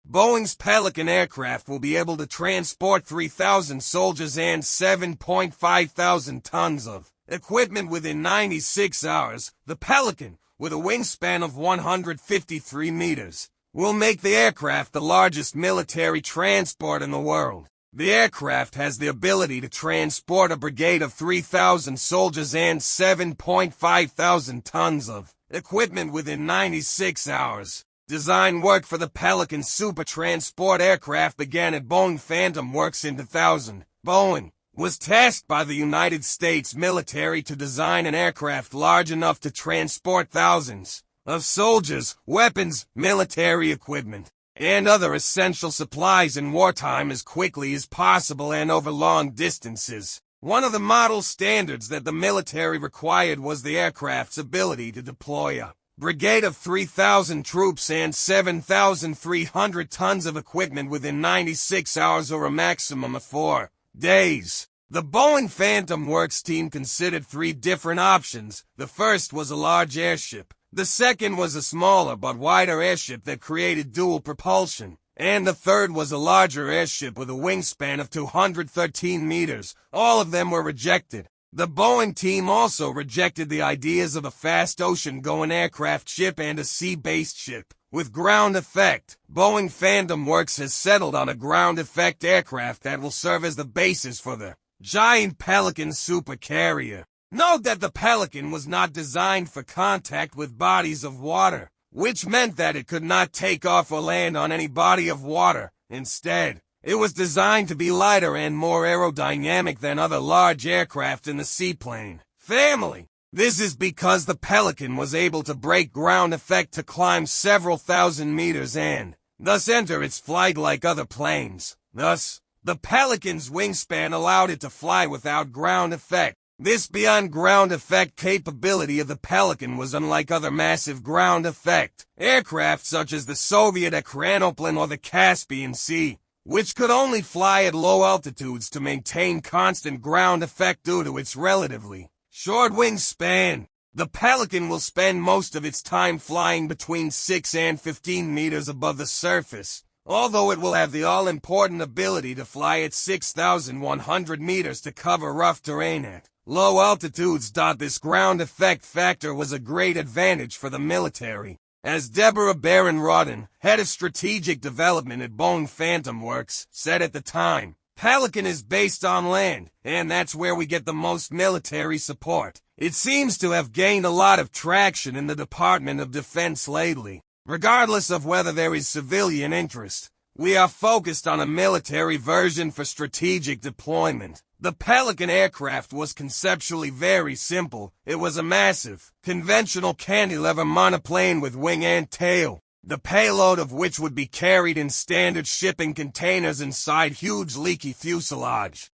Boeing's Pelican aircraft will be able to transport 3,000 soldiers and 7,500 tons of equipment within 96 hours. The Pelican, with a wingspan of 153 meters, will make the aircraft the largest military transport in the world. The aircraft has the ability to transport a brigade of 3,000 soldiers and 7,500 tons of equipment within 96 hours. Design work for the Pelican super transport aircraft began at Boeing Phantom Works in 2000. Boeing was tasked by the United States military to design an aircraft large enough to transport thousands of soldiers, weapons, military equipment, and other essential supplies in wartime as quickly as possible and over long distances. One of the model standards that the military required was the aircraft's ability to deploy a brigade of 3,000 troops and 7,300 tons of equipment within 96 hours or a maximum of 4 days. The Boeing Phantom Works team considered 3 different options. The first was a large airship. The second was a smaller but wider airship that created dual propulsion. And the third was a larger airship with a wingspan of 213 meters. All of them were rejected. The Boeing team also rejected the ideas of a fast ocean-going aircraft ship and a sea-based ship with ground effect. Boeing Phantom Works has settled on a ground effect aircraft that will serve as the basis for the giant Pelican supercarrier. Note that the Pelican was not designed for contact with bodies of water, which meant that it could not take off or land on any body of water. Instead, it was designed to be lighter and more aerodynamic than other large aircraft in the seaplane family. This is because the Pelican was able to break ground effect to climb several thousand meters and thus enter its flight like other planes. Thus, the Pelican's wingspan allowed it to fly without ground effect. This beyond ground effect capability of the Pelican was unlike other massive ground effect aircraft such as the Soviet Ekranoplan or the Caspian Sea, which could only fly at low altitudes to maintain constant ground effect due to its relatively short wingspan. The Pelican will spend most of its time flying between 6 and 15 meters above the surface, although it will have the all-important ability to fly at 6,100 meters to cover rough terrain at low altitudes. This ground effect factor was a great advantage for the military. As Deborah Barron-Rodden, head of strategic development at Boeing Phantom Works, said at the time, Pelican is based on land, and that's where we get the most military support. It seems to have gained a lot of traction in the Department of Defense lately. Regardless of whether there is civilian interest, we are focused on a military version for strategic deployment. The Pelican aircraft was conceptually very simple. It was a massive, conventional cantilever monoplane with wing and tail, the payload of which would be carried in standard shipping containers inside huge leaky fuselage.